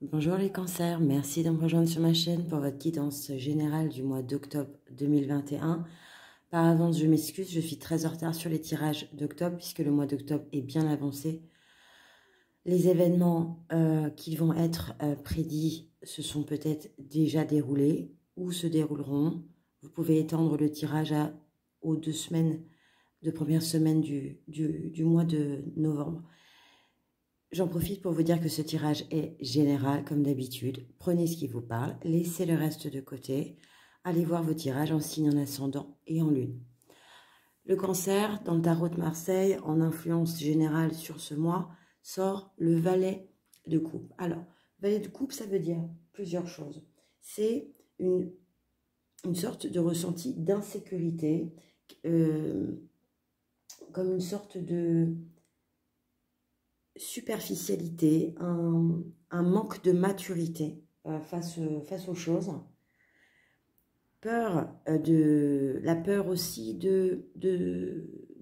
Bonjour les cancers, merci de me rejoindre sur ma chaîne pour votre guidance générale du mois d'octobre 2021. Par avance, je m'excuse, je suis très en retard sur les tirages d'octobre puisque le mois d'octobre est bien avancé. Les événements qui vont être prédits se sont peut-être déjà déroulés ou se dérouleront. Vous pouvez étendre le tirage aux 2 semaines de première semaine du mois de novembre. J'en profite pour vous dire que ce tirage est général, comme d'habitude. Prenez ce qui vous parle, laissez le reste de côté. Allez voir vos tirages en signe, en ascendant et en lune. Le cancer, dans le tarot de Marseille, en influence générale sur ce mois, sort le valet de coupe. Alors, valet de coupe, ça veut dire plusieurs choses. C'est une sorte de ressenti d'insécurité, comme une sorte de superficialité, un manque de maturité face aux choses. La peur aussi de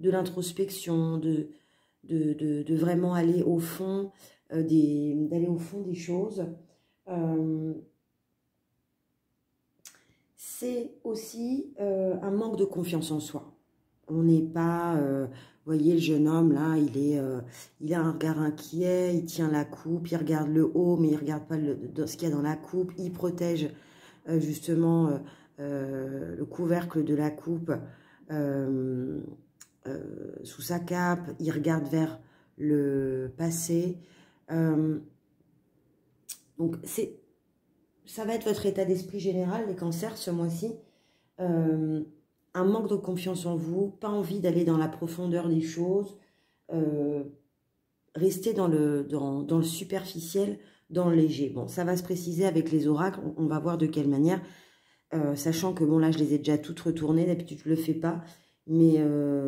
l'introspection, de vraiment aller au fond des choses. C'est aussi un manque de confiance en soi. On n'est pas, vous voyez, le jeune homme là, il a un regard inquiet, il tient la coupe, il regarde le haut, mais il ne regarde pas ce qu'il y a dans la coupe. Il protège justement le couvercle de la coupe sous sa cape. Il regarde vers le passé. Donc ça va être votre état d'esprit général, les cancers, ce mois-ci. Un manque de confiance en vous, pas envie d'aller dans la profondeur des choses, rester dans le superficiel, dans le léger. Bon, ça va se préciser avec les oracles, on va voir de quelle manière, sachant que, bon, là, je les ai déjà toutes retournées, d'habitude, je ne le fais pas, mais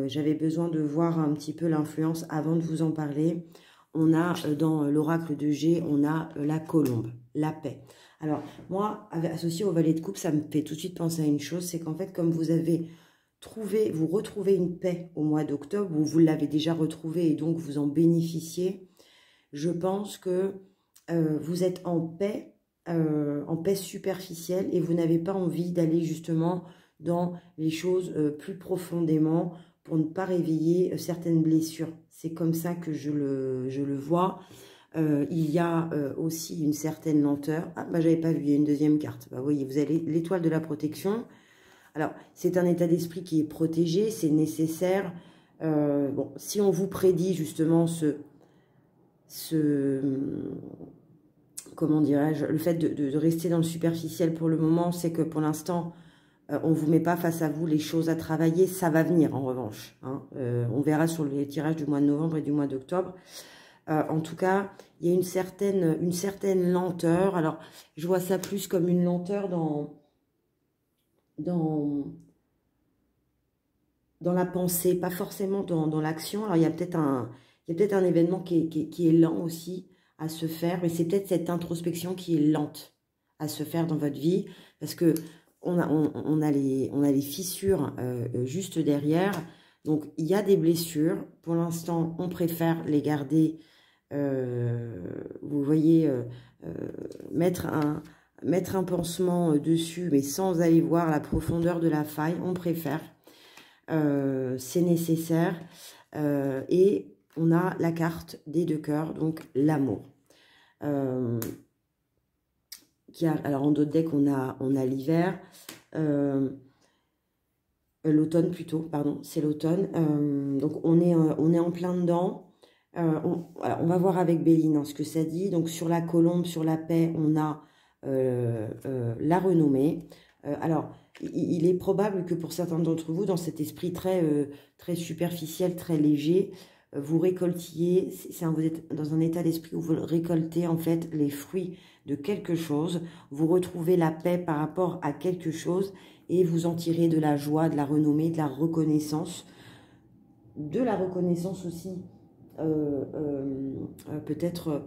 j'avais besoin de voir un petit peu l'influence avant de vous en parler. On a, dans l'oracle de G, on a la colombe, la paix. Alors, moi, associé au valet de coupe, ça me fait tout de suite penser à une chose, c'est qu'en fait, comme vous retrouvez une paix au mois d'octobre, ou vous l'avez déjà retrouvée et donc vous en bénéficiez, je pense que vous êtes en paix superficielle et vous n'avez pas envie d'aller justement dans les choses plus profondément pour ne pas réveiller certaines blessures. C'est comme ça que je le vois. Il y a aussi une certaine lenteur. Ah, bah, j'avais pas vu, il y a une deuxième carte. Bah, vous voyez, vous avez l'étoile de la protection. Alors, c'est un état d'esprit qui est protégé, c'est nécessaire. Bon, si on vous prédit justement comment dirais-je, le fait de rester dans le superficiel pour le moment, c'est que pour l'instant, on ne vous met pas face à vous les choses à travailler. Ça va venir en revanche. Hein. On verra sur les tirages du mois de novembre et du mois d'octobre. En tout cas, il y a une certaine lenteur. Alors, je vois ça plus comme une lenteur dans la pensée, pas forcément dans l'action. Alors, il y a peut-être un événement qui est lent aussi à se faire, mais c'est peut-être cette introspection qui est lente à se faire dans votre vie, parce que on a les fissures juste derrière. Donc, il y a des blessures. Pour l'instant, on préfère les garder. Vous voyez, mettre un pansement dessus, mais sans aller voir la profondeur de la faille, on préfère. C'est nécessaire. Et on a la carte des 2 cœurs, donc l'amour. Alors en d'autres decks, on a l'hiver. L'automne plutôt, pardon, c'est l'automne. Donc on est en plein dedans. On va voir avec Béline hein, ce que ça dit. Donc sur la colombe, sur la paix, on a la renommée. Alors, il est probable que pour certains d'entre vous, dans cet esprit très superficiel, très léger, vous récoltiez, vous êtes dans un état d'esprit où vous récoltez en fait les fruits de quelque chose, vous retrouvez la paix par rapport à quelque chose et vous en tirez de la joie, de la renommée, de la reconnaissance aussi, peut-être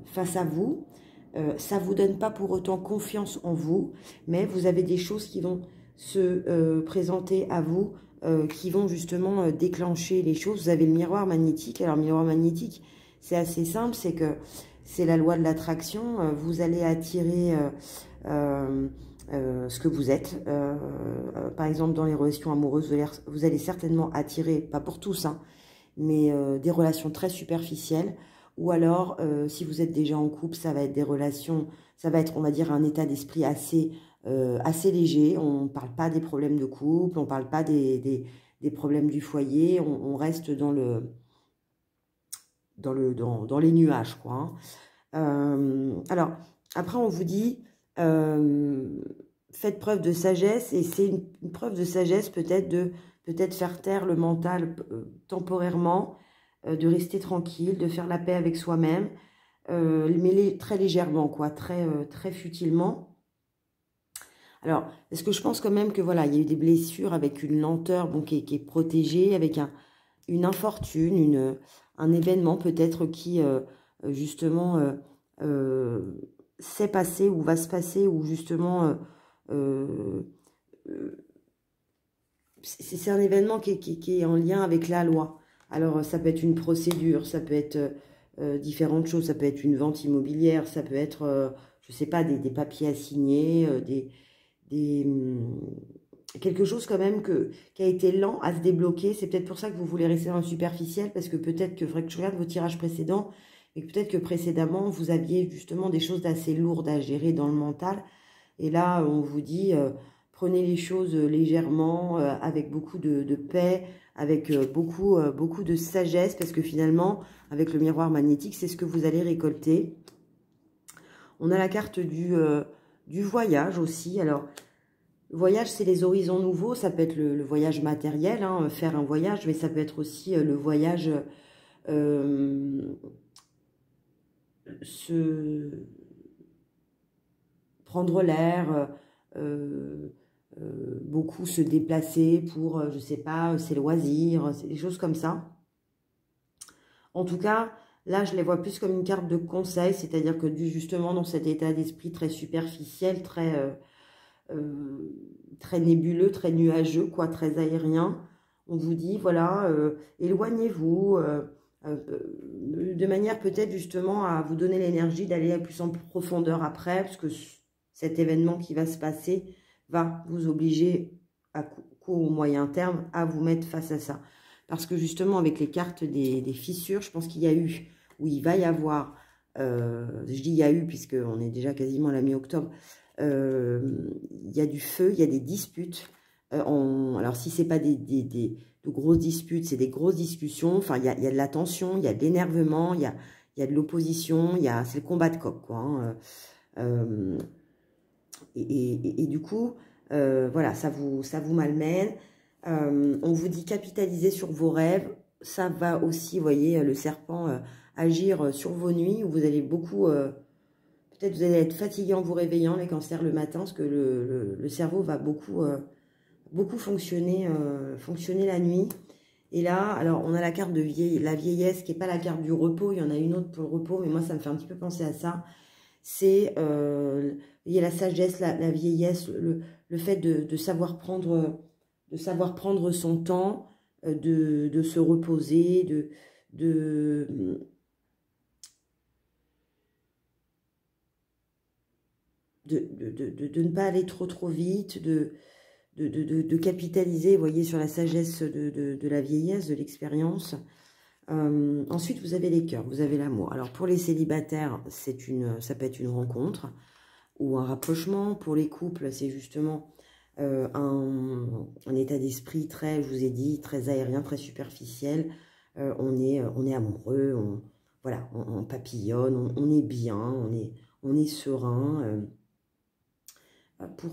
face à vous. Ça ne vous donne pas pour autant confiance en vous, mais vous avez des choses qui vont se présenter à vous, qui vont justement déclencher les choses. Vous avez le miroir magnétique. Alors, le miroir magnétique, c'est assez simple, c'est que c'est la loi de l'attraction. Vous allez attirer ce que vous êtes. Par exemple, dans les relations amoureuses, vous allez certainement attirer, pas pour tous, hein, mais des relations très superficielles. Ou alors, si vous êtes déjà en couple, ça va être des relations, ça va être, on va dire, un état d'esprit assez léger. On ne parle pas des problèmes de couple, on ne parle pas des problèmes du foyer, on reste dans les nuages, quoi, hein. Alors, après, on vous dit, faites preuve de sagesse, et c'est une preuve de sagesse peut-être de faire taire le mental temporairement, de rester tranquille, de faire la paix avec soi-même, mais très légèrement, quoi, très futilement. Alors, est-ce que je pense quand même que, voilà, il y a eu des blessures avec une lenteur, bon, qui est protégée, avec une infortune, un événement peut-être qui, justement, s'est passé ou va se passer, ou justement, c'est un événement qui est en lien avec la loi. Alors, ça peut être une procédure, ça peut être différentes choses, ça peut être une vente immobilière, ça peut être, je ne sais pas, des papiers à signer, quelque chose quand même qui a été lent à se débloquer. C'est peut-être pour ça que vous voulez rester dans le superficiel, parce que peut-être que, faudrait que je regarde vos tirages précédents, et peut-être que précédemment, vous aviez justement des choses d'assez lourdes à gérer dans le mental. Et là, on vous dit, prenez les choses légèrement, avec beaucoup de paix, avec beaucoup de sagesse, parce que finalement, avec le miroir magnétique, c'est ce que vous allez récolter. On a la carte du voyage aussi. Alors, le voyage, c'est les horizons nouveaux. Ça peut être le voyage matériel, hein, faire un voyage, mais ça peut être aussi le voyage, prendre l'air, beaucoup se déplacer pour, je sais pas, ses loisirs, des choses comme ça. En tout cas, là, je les vois plus comme une carte de conseil, c'est-à-dire que justement, dans cet état d'esprit très superficiel, très nébuleux, très nuageux, quoi, très aérien, on vous dit, voilà, éloignez-vous, de manière peut-être justement à vous donner l'énergie d'aller plus en profondeur après, parce que cet événement qui va se passer va vous obliger à court ou moyen terme à vous mettre face à ça. Parce que justement, avec les cartes des fissures, je pense qu'il y a eu, ou il va y avoir, je dis il y a eu, puisqu'on est déjà quasiment à la mi-octobre, il y a du feu, il y a des disputes. Alors, si ce n'est pas de grosses disputes, c'est des grosses discussions. Enfin, il y a de la tension, il y a de l'énervement, il y a de l'opposition, c'est le combat de coq, quoi, hein. Et du coup, voilà, ça vous malmène. On vous dit capitaliser sur vos rêves. Ça va aussi, vous voyez, le serpent agir sur vos nuits, où vous allez beaucoup... peut-être vous allez être fatigué en vous réveillant, les cancers, le matin, parce que le cerveau va beaucoup fonctionner la nuit. Et là, alors, on a la carte de la vieillesse, qui n'est pas la carte du repos. Il y en a une autre pour le repos, mais moi, ça me fait un petit peu penser à ça. C'est, il y a la sagesse, la vieillesse, le fait de savoir prendre son temps, de se reposer, de ne pas aller trop vite, de capitaliser, vous voyez, sur la sagesse de la vieillesse, de l'expérience. Ensuite, vous avez les cœurs, vous avez l'amour. Alors, pour les célibataires, ça peut être une rencontre ou un rapprochement. Pour les couples, c'est justement un état d'esprit très, je vous ai dit, très aérien, très superficiel. On est amoureux, voilà, on papillonne, on est bien, on est serein.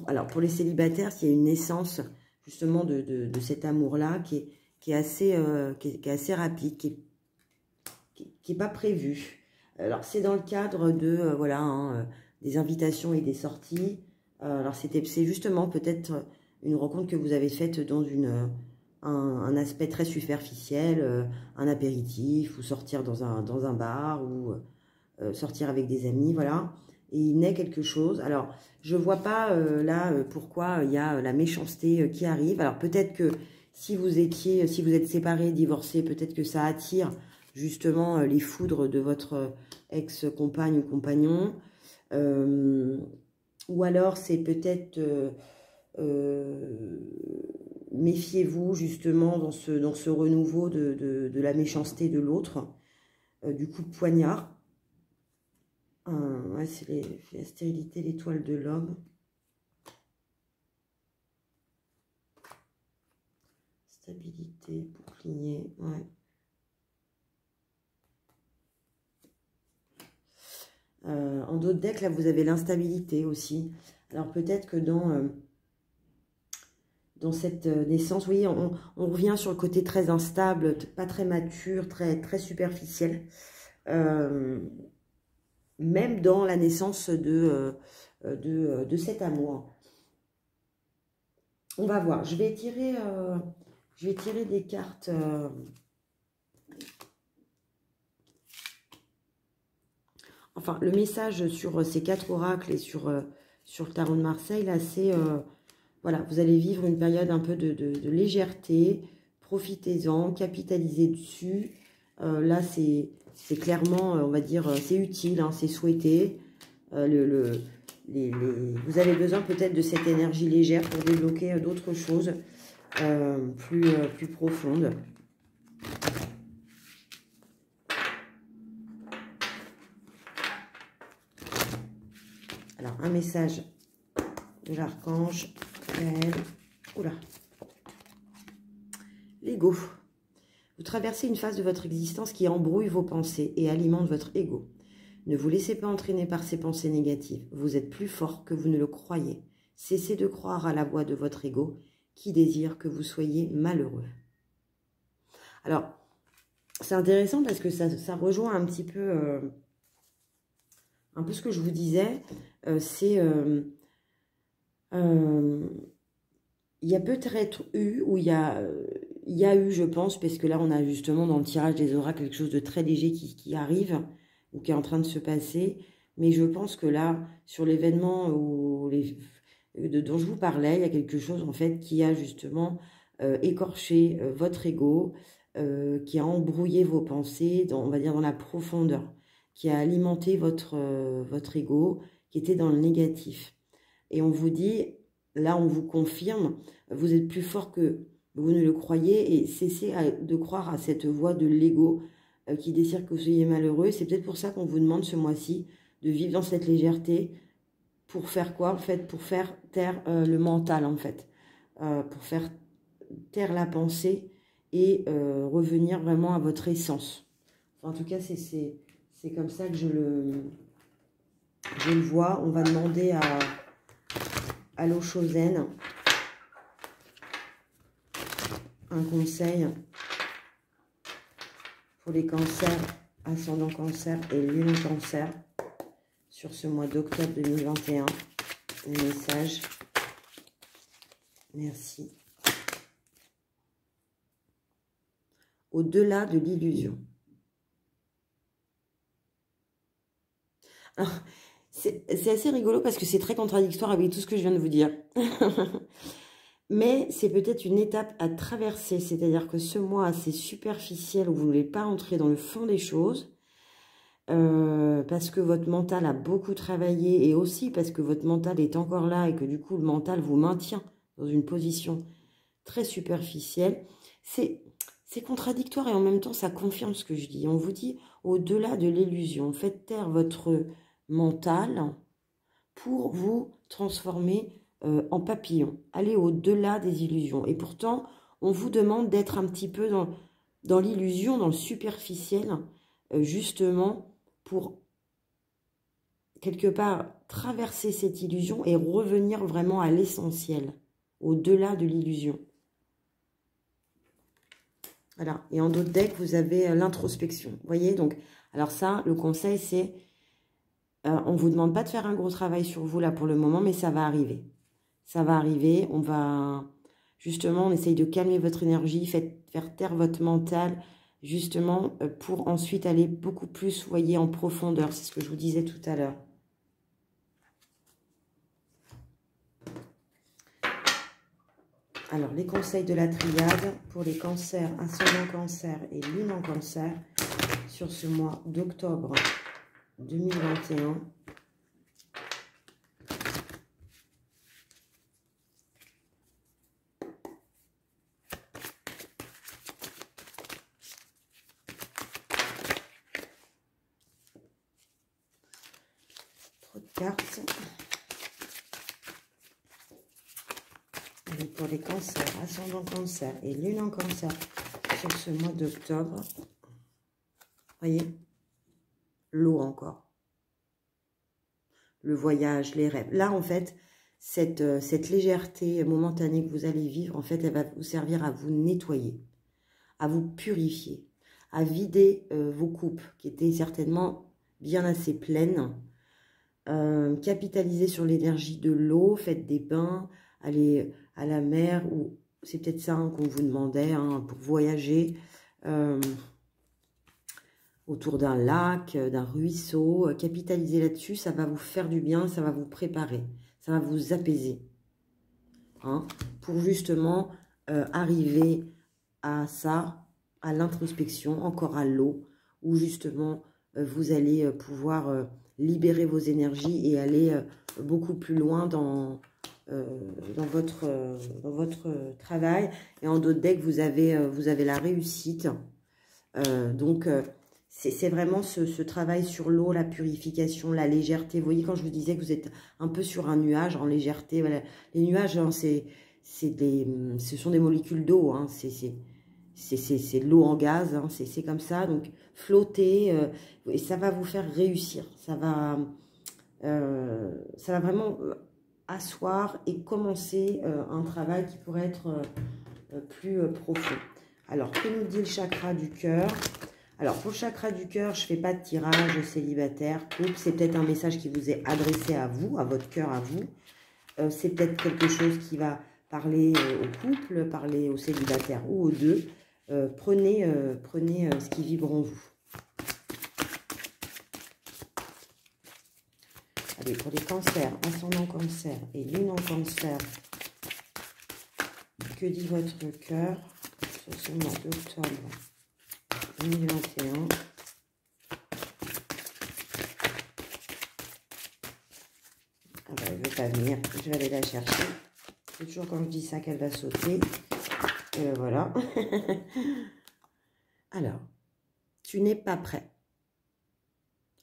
Alors, pour les célibataires, s'il y a une naissance justement de cet amour-là qui est assez rapide, qui est pas prévu. Alors, c'est dans le cadre de, voilà, hein, des invitations et des sorties. Alors, c'est justement peut-être une rencontre que vous avez faite dans un aspect très superficiel, un apéritif, ou sortir dans un bar, ou sortir avec des amis, voilà. Et il naît quelque chose. Alors, je ne vois pas là pourquoi il y a la méchanceté qui arrive. Alors, peut-être que si vous êtes séparés, divorcés, peut-être que ça attire justement les foudres de votre ex-compagne ou compagnon. Ou alors c'est peut-être... méfiez-vous justement dans ce renouveau de la méchanceté de l'autre, du coup de poignard. Ouais, c'est la stérilité, l'étoile de l'homme. Stabilité, bouclier, ouais. En d'autres decks, là, vous avez l'instabilité aussi. Alors peut-être que dans cette naissance, vous voyez, on revient sur le côté très instable, pas très mature, très superficiel. Même dans la naissance de cet amour. On va voir. Je vais tirer des cartes. Enfin, le message sur ces 4 oracles et sur le tarot de Marseille, là, c'est... voilà, vous allez vivre une période un peu de légèreté. Profitez-en, capitalisez dessus. Là, c'est clairement, on va dire, c'est utile, hein, c'est souhaité. Vous avez besoin peut-être de cette énergie légère pour débloquer d'autres choses plus profondes. Alors, un message de l'archange. Oula. L'ego. Vous traversez une phase de votre existence qui embrouille vos pensées et alimente votre ego. Ne vous laissez pas entraîner par ces pensées négatives. Vous êtes plus fort que vous ne le croyez. Cessez de croire à la voix de votre ego qui désire que vous soyez malheureux. Alors, c'est intéressant parce que ça rejoint un petit peu ce que je vous disais. Il y a peut-être eu, ou il y a eu, je pense, parce que là, on a justement dans le tirage des oracles quelque chose de très léger qui arrive, ou qui est en train de se passer. Mais je pense que là, sur l'événement dont je vous parlais, il y a quelque chose, en fait, qui a justement écorché votre ego, qui a embrouillé vos pensées, on va dire dans la profondeur, qui a alimenté votre ego, qui était dans le négatif. Et on vous dit... Là, on vous confirme, vous êtes plus fort que vous ne le croyez et cessez de croire à cette voix de l'ego qui désire que vous soyez malheureux. C'est peut-être pour ça qu'on vous demande ce mois-ci de vivre dans cette légèreté. Pour faire quoi, en fait? Pour faire taire le mental, en fait. Pour faire taire la pensée et revenir vraiment à votre essence. Enfin, en tout cas, c'est comme ça que je le vois. On va demander à l'eau Chosen un conseil pour les cancers, ascendant cancer et lune cancer sur ce mois d'octobre 2021. Un message. Merci. Au-delà de l'illusion. Alors, c'est assez rigolo parce que c'est très contradictoire avec tout ce que je viens de vous dire. Mais c'est peut-être une étape à traverser. C'est-à-dire que ce mois assez superficiel où vous ne voulez pas entrer dans le fond des choses. Parce que votre mental a beaucoup travaillé. Et aussi parce que votre mental est encore là. Et que du coup le mental vous maintient dans une position très superficielle. C'est contradictoire et en même temps ça confirme ce que je dis. On vous dit au-delà de l'illusion. Faites taire votre... mental pour vous transformer en papillon. Allez au-delà des illusions. Et pourtant, on vous demande d'être un petit peu dans l'illusion, dans le superficiel, justement pour quelque part traverser cette illusion et revenir vraiment à l'essentiel, au-delà de l'illusion. Voilà. Et en d'autres decks, vous avez l'introspection. Vous voyez, donc, alors ça, le conseil, c'est on ne vous demande pas de faire un gros travail sur vous là pour le moment, mais ça va arriver. Ça va arriver. On va, justement, on essaye de calmer votre énergie, faire taire votre mental, justement, pour ensuite aller beaucoup plus, vous voyez, en profondeur. C'est ce que je vous disais tout à l'heure. Alors, les conseils de la triade pour les cancers, ascendant cancer et lune en cancer sur ce mois d'octobre 2021. Trop de cartes. Allez, pour les cancers, ascendant cancer et lune en cancer sur ce mois d'octobre. Voyez, l'eau encore. Le voyage, les rêves. Là, en fait, cette légèreté momentanée que vous allez vivre, en fait, elle va vous servir à vous nettoyer, à vous purifier, à vider vos coupes qui étaient certainement bien assez pleines. Capitalisez sur l'énergie de l'eau, faites des bains, allez à la mer, ou c'est peut-être ça qu'on vous demandait pour voyager autour d'un lac, d'un ruisseau. Capitalisez là-dessus, ça va vous faire du bien, ça va vous préparer, ça va vous apaiser. Pour justement arriver à ça, à l'introspection, encore à l'eau, où justement vous allez pouvoir libérer vos énergies et aller beaucoup plus loin dans votre travail. Et en d'autres decks, vous avez la réussite. C'est vraiment ce travail sur l'eau, la purification, la légèreté. Vous voyez, quand je vous disais que vous êtes un peu sur un nuage en légèreté, voilà. Les nuages, hein, ce sont des molécules d'eau, hein, c'est de l'eau en gaz, hein, c'est comme ça. Donc, flotter, et ça va vous faire réussir. Ça va vraiment asseoir et commencer un travail qui pourrait être plus profond. Alors, que nous dit le chakra du cœur? Alors, pour le chakra du cœur, je ne fais pas de tirage célibataire, couple. C'est peut-être un message qui vous est adressé à vous, à votre cœur, à vous. C'est peut-être quelque chose qui va parler au couple, parler aux célibataires ou aux deux. Prenez ce qui vibre en vous. Allez, pour les cancers, ascendant cancer et lune en cancer, que dit votre cœur sur ce mois d'octobre 2021? Ah bah, elle ne veut pas venir, je vais aller la chercher. C'est toujours quand je dis ça qu'elle va sauter. Voilà. Alors, tu n'es pas prêt.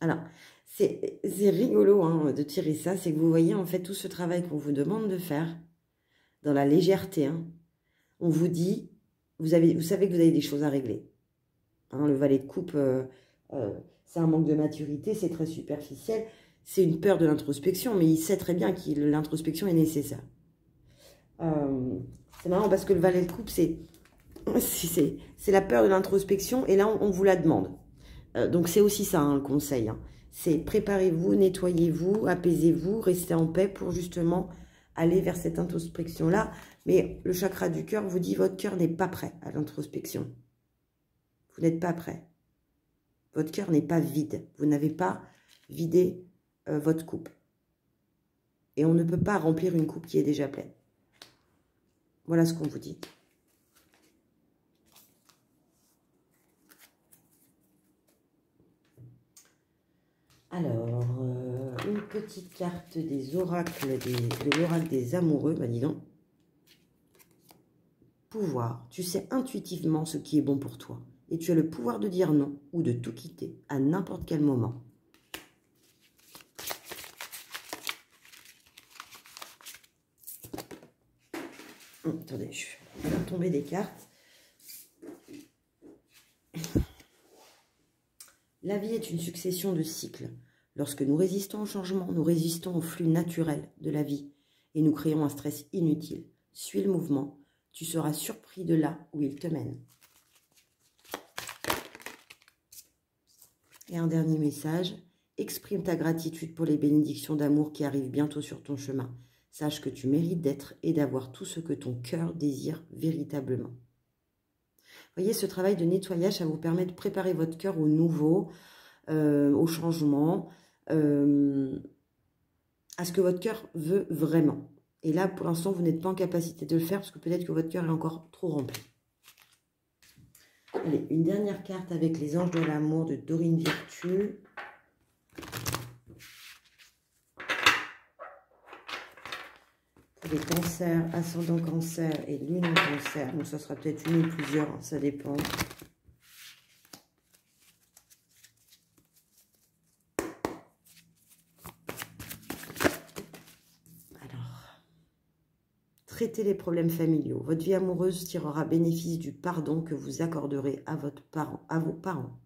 Alors, c'est rigolo hein, de tirer ça, c'est que vous voyez en fait tout ce travail qu'on vous demande de faire, dans la légèreté. Hein, on vous dit, vous savez que vous avez des choses à régler. Hein, le valet de coupe, c'est un manque de maturité, c'est très superficiel. C'est une peur de l'introspection, mais il sait très bien que l'introspection est nécessaire. C'est marrant parce que le valet de coupe, c'est la peur de l'introspection, et là, on vous la demande. Donc, c'est aussi ça, hein, le conseil. Hein. C'est préparez-vous, nettoyez-vous, apaisez-vous, restez en paix pour justement aller vers cette introspection-là. Mais le chakra du cœur vous dit, votre cœur n'est pas prêt à l'introspection. Vous n'êtes pas prêt. Votre cœur n'est pas vide. Vous n'avez pas vidé votre coupe. Et on ne peut pas remplir une coupe qui est déjà pleine. Voilà ce qu'on vous dit. Alors, une petite carte des oracles, de l'oracle des amoureux. Ben dis donc. Pouvoir. Tu sais intuitivement ce qui est bon pour toi. Et tu as le pouvoir de dire non ou de tout quitter à n'importe quel moment. Attendez, je vais faire tomber des cartes. La vie est une succession de cycles. Lorsque nous résistons au changement, nous résistons au flux naturel de la vie et nous créons un stress inutile. Suis le mouvement, tu seras surpris de là où il te mène. Et un dernier message, exprime ta gratitude pour les bénédictions d'amour qui arrivent bientôt sur ton chemin. Sache que tu mérites d'être et d'avoir tout ce que ton cœur désire véritablement. Voyez, ce travail de nettoyage, ça vous permet de préparer votre cœur au nouveau, au changement, à ce que votre cœur veut vraiment. Et là, pour l'instant, vous n'êtes pas en capacité de le faire parce que peut-être que votre cœur est encore trop rempli. Allez, une dernière carte avec les anges de l'amour de Dorine Virtue. Pour les cancers, ascendant cancer et lune en cancer. Donc ça sera peut-être une ou plusieurs, hein, ça dépend. Traitez les problèmes familiaux. Votre vie amoureuse tirera bénéfice du pardon que vous accorderez à vos parents.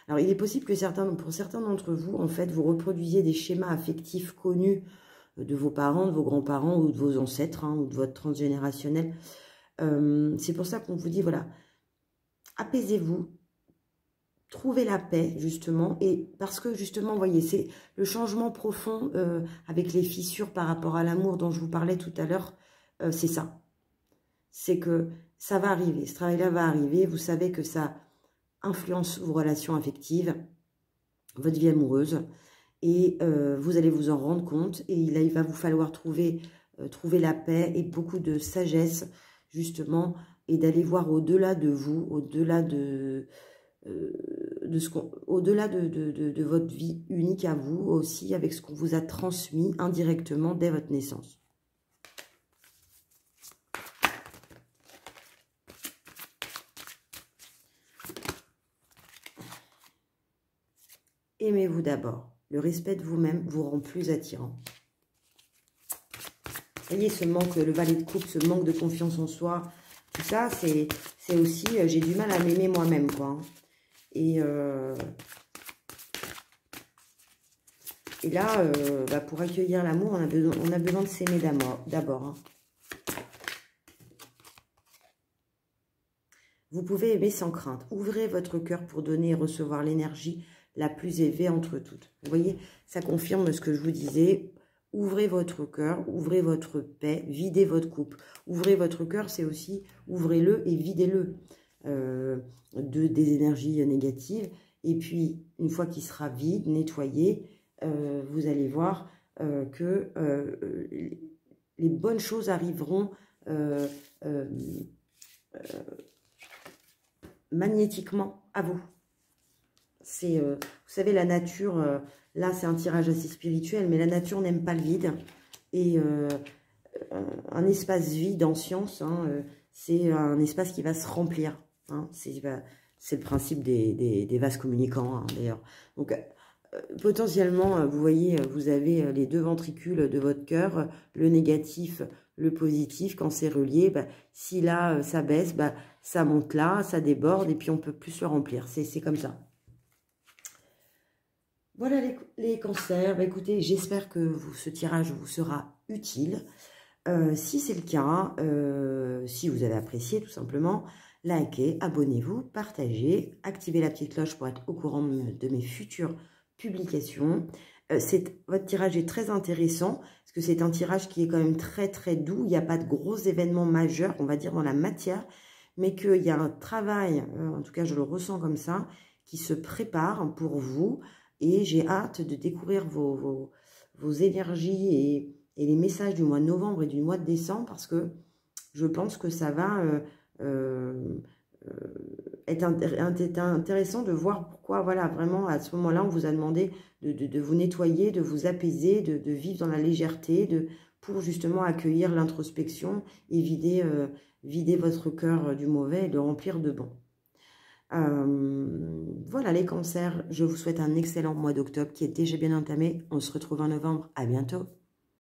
Alors, il est possible que pour certains d'entre vous, en fait, vous reproduisiez des schémas affectifs connus de vos parents, de vos grands-parents ou de vos ancêtres, hein, ou de votre transgénérationnel. C'est pour ça qu'on vous dit, voilà, apaisez-vous, trouvez la paix, justement, et parce que, justement, vous voyez, c'est le changement profond avec les fissures par rapport à l'amour dont je vous parlais tout à l'heure, c'est ça. C'est que ça va arriver, ce travail-là va arriver, vous savez que ça influence vos relations affectives, votre vie amoureuse, et vous allez vous en rendre compte, et là, il va vous falloir trouver la paix et beaucoup de sagesse, justement, et d'aller voir au-delà de vous, au-delà au-delà de votre vie unique à vous, aussi avec ce qu'on vous a transmis indirectement dès votre naissance. Aimez-vous d'abord. Le respect de vous-même vous rend plus attirant. Vous voyez, ce manque, le valet de coupe, ce manque de confiance en soi, tout ça, c'est aussi, j'ai du mal à m'aimer moi-même, quoi. Hein. Et là, pour accueillir l'amour, on a besoin de s'aimer d'abord. Hein. Vous pouvez aimer sans crainte. Ouvrez votre cœur pour donner et recevoir l'énergie la plus élevée entre toutes. Vous voyez, ça confirme ce que je vous disais. Ouvrez votre cœur, ouvrez votre paix, videz votre coupe. Ouvrez votre cœur, c'est aussi ouvrez-le et videz-le des énergies négatives. Et puis, une fois qu'il sera vide, nettoyé, vous allez voir que les bonnes choses arriveront magnétiquement à vous. C'est, vous savez, la nature, là c'est un tirage assez spirituel, mais la nature n'aime pas le vide. Et un espace vide en science, hein, c'est un espace qui va se remplir. Hein, c'est le principe des vases communicants, hein, d'ailleurs. Donc, potentiellement, vous voyez, vous avez les deux ventricules de votre cœur, le négatif, le positif. Quand c'est relié, si là, ça baisse, ça monte là, ça déborde, et puis on peut plus le remplir. C'est comme ça. Voilà les cancers. Écoutez, j'espère que ce tirage vous sera utile. Si c'est le cas, si vous avez apprécié tout simplement, likez, abonnez-vous, partagez, activez la petite cloche pour être au courant de mes futures publications. Votre tirage est très intéressant parce que c'est un tirage qui est quand même très très doux. Il n'y a pas de gros événements majeurs, on va dire, dans la matière, mais qu'il y a un travail, en tout cas je le ressens comme ça, qui se prépare pour vous. Et j'ai hâte de découvrir vos énergies et les messages du mois de novembre et du mois de décembre, parce que je pense que ça va être intéressant de voir pourquoi, voilà, vraiment, à ce moment-là, on vous a demandé de vous nettoyer, de vous apaiser, de vivre dans la légèreté, pour justement accueillir l'introspection et vider votre cœur du mauvais et le remplir de bon. Voilà les cancers, je vous souhaite un excellent mois d'octobre qui est déjà bien entamé. On se retrouve en novembre, à bientôt.